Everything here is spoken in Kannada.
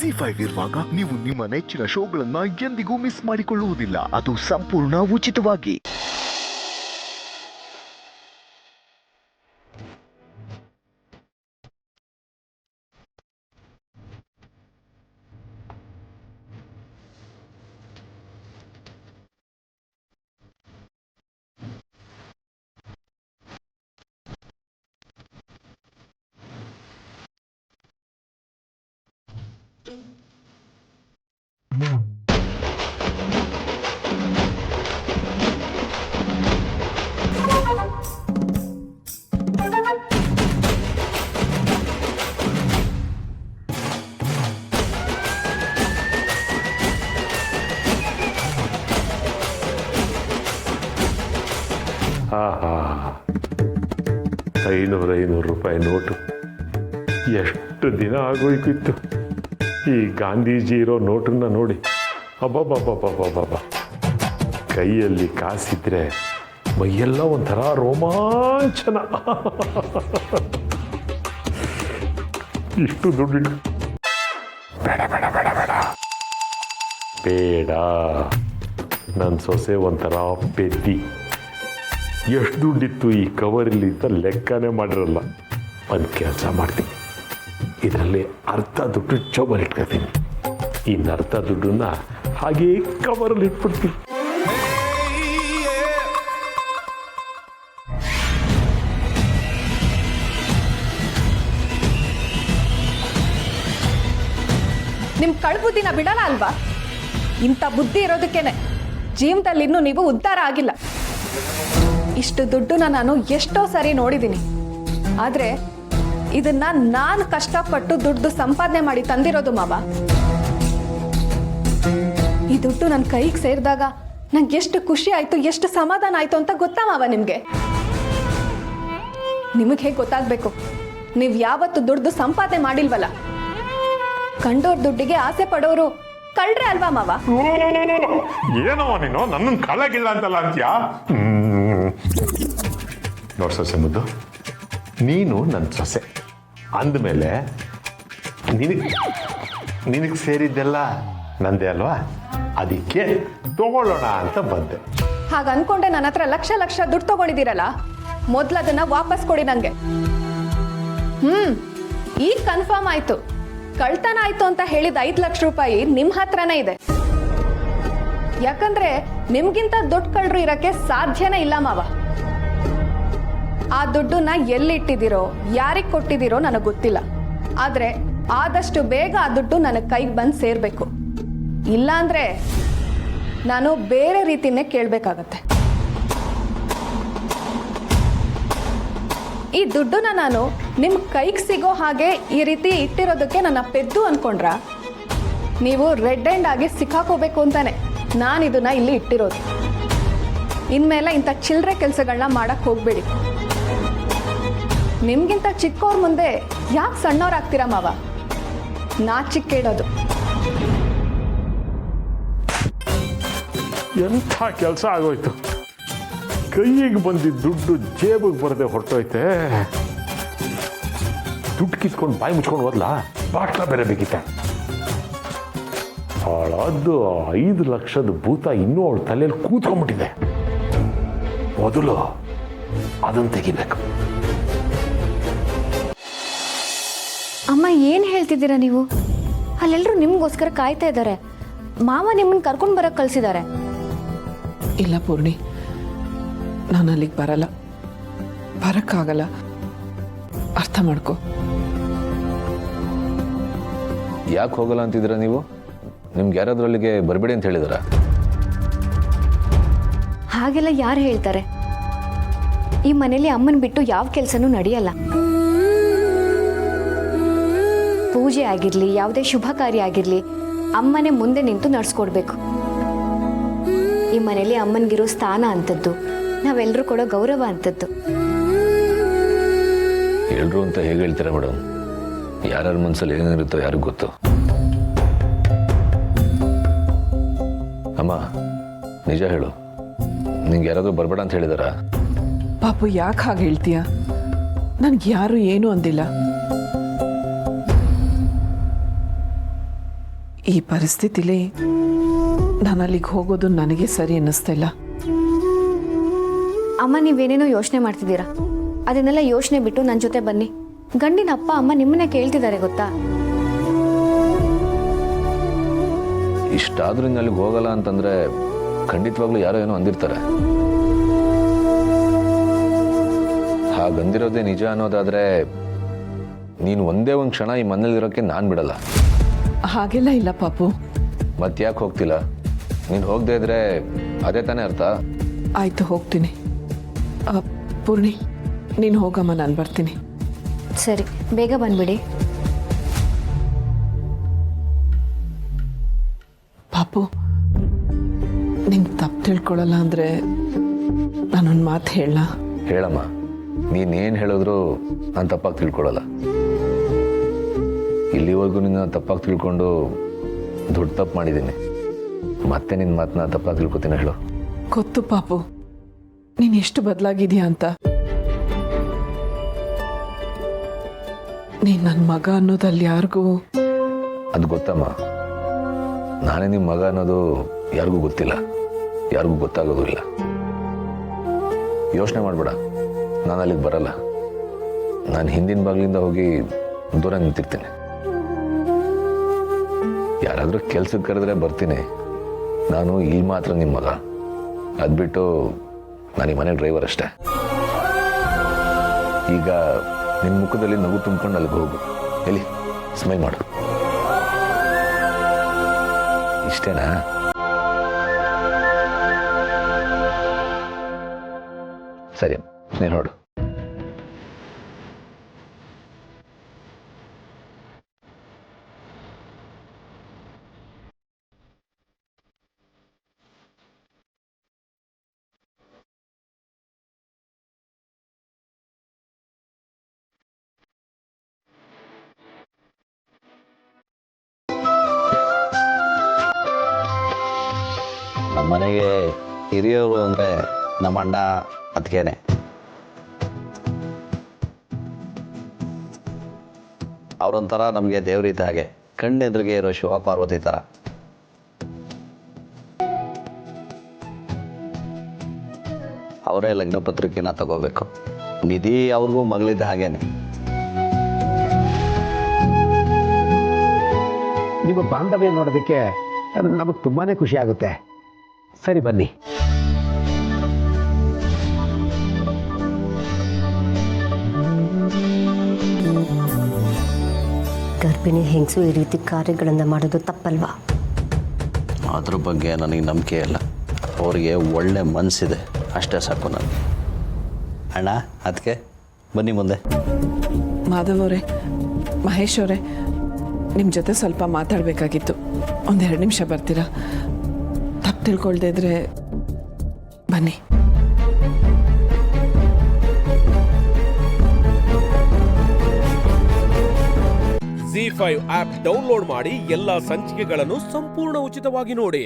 ZEE5 ಇರುವಾಗ ನೀವು ನಿಮ್ಮ ನೆಚ್ಚಿನ ಶೋಗಳನ್ನ ಎಂದಿಗೂ ಮಿಸ್ ಮಾಡಿಕೊಳ್ಳುವುದಿಲ್ಲ. ಅದು ಸಂಪೂರ್ಣ ಉಚಿತವಾಗಿ. ₹500 ರೂಪಾಯಿ ನೋಟು ಎಷ್ಟು ದಿನ ಆಗೋಯ್ಕಿತ್ತು. ಈ ಗಾಂಧೀಜಿ ಇರೋ ನೋಟನ್ನ ನೋಡಿ ಅಬ್ಬಬ್ಬಬ್ಬಬ್ಬಬ್ಬಬ್ಬ, ಕೈಯಲ್ಲಿ ಕಾಸಿದ್ರೆ ಮೈಯೆಲ್ಲ ಒಂಥರ ರೋಮಾಂಚನ. ಇಷ್ಟು ದುಡ್ಡು ಬೇಡ ಬೇಡ ಬೇಡ ಬೇಡ ಬೇಡ. ನನ್ನ ಸೊಸೆ ಒಂಥರ ಪೆದ್ದಿ. ಎಷ್ಟು ದುಡ್ಡಿತ್ತು ಈ ಕವರಲ್ಲಿ ಅಂತ ಲೆಕ್ಕನೇ ಮಾಡಿರಲ್ಲ. ಒಂದು ಕೆಲಸ ಮಾಡ್ತೀನಿ, ಇದರಲ್ಲಿ ಅರ್ಧ ದುಡ್ಡು ಜೋಬಲ್ಲಿ ಇಟ್ಕೊತೀನಿ, ಇನ್ನು ಅರ್ಧ ದುಡ್ಡನ್ನ ಹಾಗೇ ಕವರಲ್ಲಿ ಇಟ್ಬಿಡ್ತೀನಿ. ನಿಮ್ ಕಳ್ಬುದ್ದಿನ ಬಿಡಲ್ಲ ಅಲ್ವಾ? ಇಂಥ ಬುದ್ಧಿ ಇರೋದಕ್ಕೇನೆ ಜೀವನದಲ್ಲಿ ಇನ್ನೂ ನೀವು ಉದ್ಧಾರ ಆಗಿಲ್ಲ. ಇಷ್ಟು ದುಡ್ಡನ್ನ ನಾನು ಎಷ್ಟೋ ಸರಿ ನೋಡಿದ್ದೀನಿ, ಆದ್ರೆ ಇದನ್ನ ನಾನು ಕಷ್ಟಪಟ್ಟು ದುಡ್ಡು ಸಂಪಾದನೆ ಮಾಡಿ ತಂದಿರೋದು ಮಾವ. ಈ ದುಡ್ಡು ನನ್ನ ಕೈಗೆ ಸೇರಿದಾಗ ನಂಗೆ ಎಷ್ಟು ಖುಷಿ ಆಯ್ತು, ಎಷ್ಟು ಸಮಾಧಾನ ಆಯ್ತು ಅಂತ ಗೊತ್ತಾ ಮಾವ ನಿಮ್ಗೆ? ನಿಮಗೆ ಹೇಗೆ ಗೊತ್ತಾಗ್ಬೇಕು? ನೀವು ಯಾವತ್ತು ದುಡ್ಡು ಸಂಪಾದನೆ ಮಾಡಿಲ್ವಲ್ಲ. ಕಂಡೋರ್ ದುಡ್ಡಿಗೆ ಆಸೆ ಪಡೋರು ಕಳ್ರೆ ಅಲ್ವಾ ಮಾವ? ಏನೋ ನೀನು ನನ್ನನ್ನು ಕಳಗಿಲ್ಲ ಅಂತಲ್ಲ ಅಂತ್ಯಾ? ನೋಡ್ ಸೊಸೆ ಮುದ್ದು, ನೀನು ನನ್ನ ಸೊಸೆ ಅಂದಮೇಲೆ ನಿನಗೆ ಸೇರಿದ್ದೆಲ್ಲ ನಂದೇ ಅಲ್ವಾ? ಅದಕ್ಕೆ ತಗೊಳ್ಳೋಣ ಅಂತ ಬಂದೆ. ಹಾಗ ಅನ್ಕೊಂಡೆ ನನ್ನ ಹತ್ರ ಲಕ್ಷ ಲಕ್ಷ ದುಡ್ಡು ತಗೊಂಡಿದ್ದೀರಲ್ಲ, ಮೊದ್ಲದನ್ನ ವಾಪಸ್ ಕೊಡಿ ನಂಗೆ. ಈಗ ಕನ್ಫರ್ಮ್ ಆಯ್ತು, ಕಳ್ತನ ಆಯ್ತು ಅಂತ ಹೇಳಿದ 5 ಲಕ್ಷ ರೂಪಾಯಿ ನಿಮ್ ಹತ್ರನೇ ಇದೆ. ಯಾಕಂದ್ರೆ ನಿಮ್ಗಿಂತ ದುಡ್ಡು ಕಳ್ರು ಇರಕ್ಕೆ ಸಾಧ್ಯನೇ ಇಲ್ಲ ಮಾವ. ಆ ದುಡ್ಡನ್ನ ಎಲ್ಲಿಟ್ಟಿದ್ದೀರೋ, ಯಾರಿಗೆ ಕೊಟ್ಟಿದ್ದೀರೋ ನನಗೆ ಗೊತ್ತಿಲ್ಲ. ಆದ್ರೆ ಆದಷ್ಟು ಬೇಗ ಆ ದುಡ್ಡು ನನ್ನ ಕೈಗೆ ಬಂದು ಸೇರ್ಬೇಕು. ಇಲ್ಲ ಅಂದ್ರೆ ನಾನು ಬೇರೆ ರೀತಿನೇ ಕೇಳ್ಬೇಕಾಗತ್ತೆ. ಈ ದುಡ್ಡನ್ನ ನಾನು ನಿಮ್ ಕೈಗೆ ಸಿಗೋ ಹಾಗೆ ಈ ರೀತಿ ಇಟ್ಟಿರೋದಕ್ಕೆ ನನ್ನ ಪೆದ್ದು ಅನ್ಕೊಂಡ್ರ? ನೀವು ರೆಡ್ ಹ್ಯಾಂಡ್ ಆಗಿ ಸಿಕ್ಕಾಕೋಬೇಕು ಅಂತಾನೆ ನಾನು ಇದನ್ನ ಇಲ್ಲಿ ಇಟ್ಟಿರೋದು. ಇನ್ಮೇಲೆ ಇಂಥ ಚಿಲ್ಲರೆ ಕೆಲಸಗಳನ್ನ ಮಾಡಕ್ ಹೋಗ್ಬೇಡಿ. ನಿಮ್ಗಿಂತ ಚಿಕ್ಕವ್ರ ಮುಂದೆ ಯಾಕೆ ಸಣ್ಣವ್ರಾಗ್ತೀರಾ ಮಾವ? ನಾಚಿಕ್ಕೇಡೋದು. ಎಂಥ ಕೆಲಸ ಆಗೋಯ್ತು. ಕೈಗೆ ಬಂದಿದ್ದ ದುಡ್ಡು ಜೇಬಿಗೆ ಬರದೆ ಹೊರಟೋಯ್ತೆ. ದುಡ್ಡು ಕಿತ್ಕೊಂಡು ಬಾಯಿ ಮುಚ್ಕೊಂಡು ಹೋದ್ಲಾ? ಬಾಟ್ಲ ಬೇರೆ ಬೇಕಿತ್ತ. ಹಾಳಾದ್ದು 5 ಲಕ್ಷದ ಭೂತ ಇನ್ನೂ ಅವಳ ತಲೆಯಲ್ಲಿ ಕೂತ್ಕೊಂಡ್ಬಿಟ್ಟಿದೆ. ಮೊದಲು ಅದನ್ನು ತೆಗಿಬೇಕು. ಅಮ್ಮ, ಏನು ಹೇಳ್ತಿದ್ದೀರಾ ನೀವು? ಅಲ್ಲೆಲ್ಲರೂ ನಿಮಗೋಸ್ಕರ ಕಾಯ್ತಾ ಇದ್ದಾರೆ. ಮಾವ ನಿಮ್ಮನ್ನು ಕರ್ಕೊಂಡು ಬರೋಕ್ಕೆ ಕಳಿಸಿದ್ದಾರೆ. ಇಲ್ಲ ಪೂರ್ಣಿ, ನಾನು ಅಲ್ಲಿಗೆ ಬರೋಕ್ಕಾಗಲ್ಲ. ಅರ್ಥ ಮಾಡ್ಕೊ. ಯಾಕೆ ಹೋಗಲ್ಲ ಅಂತಿದ್ದೀರಾ ನೀವು? ನಿಮ್ಗೆ ಯಾರಾದ್ರೂ ಅಲ್ಲಿಗೆ ಬರಬೇಡಿ ಅಂತ ಹೇಳಿದಾರ? ಹಾಗೆಲ್ಲ ಯಾರು ಹೇಳ್ತಾರೆ? ಈ ಮನೇಲಿ ಅಮ್ಮನ ಬಿಟ್ಟು ಯಾವ ಕೆಲಸನೂ ನಡೆಯಲ್ಲ. ಪೂಜೆ ಆಗಿರಲಿ, ಯಾವುದೇ ಶುಭ ಕಾರ್ಯ ಆಗಿರಲಿ, ಅಮ್ಮನೇ ಮುಂದೆ ನಿಂತು ನಡೆಸ್ಕೊಡ್ಬೇಕು. ಈ ಮನೇಲಿ ಅಮ್ಮನಿಗಿರೋ ಸ್ಥಾನ ಅಂಥದ್ದು, ನಾವೆಲ್ಲರೂ ಕೊಡೋ ಗೌರವ ಅಂಥದ್ದು. ಎಲ್ರು ಅಂತ ಹೇಗೆ ಹೇಳ್ತೀರಾ ಮೇಡಮ್? ಯಾರ್ಯಾರ ಮನಸ್ಸಲ್ಲಿ ಏನಿರುತ್ತೋ ಯಾರಿಗೂ ಗೊತ್ತು. ಅಮ್ಮ, ನಿಜ ಹೇಳು, ನಿಂಗೆ ಯಾರಾದರೂ ಬರಬೇಡ ಅಂತ ಹೇಳಿದಾರ? ಪಾಪು, ಯಾಕೆ ಹಾಗೆ ಹೇಳ್ತೀಯ? ನನಗೆ ಯಾರು ಏನೂ ಅಂದಿಲ್ಲ. ಈ ಪರಿಸ್ಥಿತಿಲಿ ನಾನು ಅಲ್ಲಿಗೆ ಹೋಗೋದು ನನಗೆ ಸರಿ ಅನ್ನಿಸ್ತಾ ಇಲ್ಲ. ಅಮ್ಮ ನೀವೇನೇನೋ ಯೋಚನೆ ಮಾಡ್ತಿದ್ದೀರಾ. ಅದನ್ನೆಲ್ಲ ಯೋಚನೆ ಬಿಟ್ಟು ನನ್ನ ಜೊತೆ ಬನ್ನಿ. ಗಂಡಿನ ಅಪ್ಪ ಅಮ್ಮ ನಿಮ್ಮನ್ನೇ ಕೇಳ್ತಿದ್ದಾರೆ ಗೊತ್ತಾ. ಇಷ್ಟಾದ್ರೂ ಇನ್ನು ಅಲ್ಲಿಗೆ ಹೋಗಲ್ಲ ಅಂತಂದ್ರೆ ಖಂಡಿತವಾಗ್ಲೂ ಯಾರೋ ಏನೋ ಅಂದಿರ್ತಾರೆ. ಹಾಗಂದಿರೋದೇ ನಿಜ ಅನ್ನೋದಾದ್ರೆ ನೀನು ಒಂದೇ ಒಂದು ಕ್ಷಣ ಈ ಮನೇಲಿರೋಕ್ಕೆ ನಾನು ಬಿಡಲ್ಲ. ಹಾಗೆಲ್ಲ ಇಲ್ಲ ಪಾಪು. ಮತ್ತೆ ಯಾಕೆ ಹೋಗ್ತಿಲ್ಲ? ನೀನು ಹೋಗದೆ ಇದ್ರೆ ಅದೇ ತಾನೇ ಅರ್ಥ. ಆಯಿತು, ಹೋಗ್ತೀನಿ. ಪೂರ್ಣಿ, ನೀನು ಹೋಗಮ್ಮ, ನಾನು ಬರ್ತೀನಿ. ಸರಿ, ಬೇಗ ಬಂದ್ಬಿಡಿ. ಪಾಪು, ನಿಂಗೆ ತಪ್ಪು ತಿಳ್ಕೊಳ್ಳಲ್ಲ ಅಂದರೆ ನಾನೊಂದು ಮಾತು ಹೇಳಲ್ಲ? ಹೇಳಮ್ಮ, ನೀನೇನು ಹೇಳಿದ್ರು ನಾನು ತಪ್ಪಾಗಿ ತಿಳ್ಕೊಳ್ಳಲ್ಲ. ಇಲ್ಲಿವರೆಗೂ ನಿನ್ನ ತಪ್ಪಾಗಿ ತಿಳ್ಕೊಂಡು ದೊಡ್ಡ ತಪ್ಪು ಮಾಡಿದ್ದೀನಿ. ಮತ್ತೆ ನಿನ್ನ ಮಾತನ್ನ ತಪ್ಪಾಗಿ ತಿಳ್ಕೊತೀನಿ ಹೇಳು. ಗೊತ್ತು ಪಾಪು, ನೀನು ಎಷ್ಟು ಬದಲಾಗಿದೆಯಾ ಅಂತ. ನೀನು ನನ್ನ ಮಗ ಅನ್ನೋದಲ್ಲಿ ಯಾರಿಗೂ ಅದು ಗೊತ್ತಮ್ಮ. ನಾನೇ ನಿಮ್ಮ ಮಗ ಅನ್ನೋದು ಯಾರಿಗೂ ಗೊತ್ತಿಲ್ಲ, ಯಾರಿಗೂ ಗೊತ್ತಾಗೋದು ಇಲ್ಲ. ಯೋಚನೆ ಮಾಡಬೇಡ, ನಾನು ಅಲ್ಲಿಗೆ ಬರಲ್ಲ. ನಾನು ಹಿಂದಿನ ಬಾಗಿಲಿಂದ ಹೋಗಿ ದೂರ ನಿಂತಿರ್ತೀನಿ. ಯಾರಾದರೂ ಕೆಲ್ಸಕ್ಕೆ ಕರೆದ್ರೆ ಬರ್ತೀನಿ. ನಾನು ಇಲ್ಲಿ ಮಾತ್ರ ನಿಮ್ಮ ಮಗ. ಅದು ಬಿಟ್ಟು ನಾನು ಈ ಮನೆ ಡ್ರೈವರ್ ಅಷ್ಟೇ. ಈಗ ನಿನ್ನ ಮುಖದಲ್ಲಿ ನಗು ತುಂಬ್ಕೊಂಡು ಅಲ್ಲಿಗೆ ಹೋಗು. ಎಲ್ಲಿ ಸ್ಮೈಲ್ ಮಾಡು. ಇಷ್ಟೇನಾ? ಸರಿ, ನೀನು ನೋಡು. ನಮ್ಮ ಮನೆಗೆ ಹಿರಿಯವರು ಅಂದರೆ ನಮ್ಮ ಅಣ್ಣ ಅತ್ತಿಗೆನೆ. ಅವರೊಂಥರ ನಮಗೆ ದೇವ್ರಿದ್ದ ಹಾಗೆ, ಕಣ್ಣೆದುರಿಗೆ ಇರೋ ಶಿವ ಪಾರ್ವತಿ ಥರ. ಅವರೇ ಲಗ್ನ ಪತ್ರಿಕೆನ ತಗೋಬೇಕು. ನಿಧಿ ಅವ್ರಿಗೂ ಮಗಳಿದ್ದ ಹಾಗೇನೆ. ನಿಮ್ಮ ಬಾಂಧವ್ಯ ನೋಡೋದಕ್ಕೆ ನಮಗೆ ತುಂಬಾ ಖುಷಿ ಆಗುತ್ತೆ. ಸರಿ, ಬನ್ನಿ. ಗರ್ಭಿಣಿ ಹೆಂಗಸು ಈ ರೀತಿ ಕಾರ್ಯಗಳನ್ನು ಮಾಡೋದು ತಪ್ಪಲ್ವಾ? ಅದ್ರ ಬಗ್ಗೆ ನನಗೆ ನಂಬಿಕೆ ಇಲ್ಲ. ಅವರಿಗೆ ಒಳ್ಳೆ ಮನಸ್ಸಿದೆ, ಅಷ್ಟೇ ಸಾಕು. ನಾನು ಅಣ್ಣ ಅದಕ್ಕೆ ಬನ್ನಿ ಮುಂದೆ. ಮಾಧವ್ ಅವರೇ, ಮಹೇಶ್ ಅವರೇ, ನಿಮ್ಮ ಜೊತೆ ಸ್ವಲ್ಪ ಮಾತಾಡಬೇಕಾಗಿತ್ತು. 1-2 ನಿಮಿಷ ಬರ್ತೀರಾ? ತಪ್ಪು ತಿಳ್ಕೊಳ್ದೇ ಇದ್ರೆ ಬನ್ನಿ. ZEE5 ಆಪ್ ಡೌನ್ಲೋಡ್ ಮಾಡಿ ಎಲ್ಲಾ ಸಂಚಿಕೆಗಳನ್ನು ಸಂಪೂರ್ಣ ಉಚಿತವಾಗಿ ನೋಡಿ.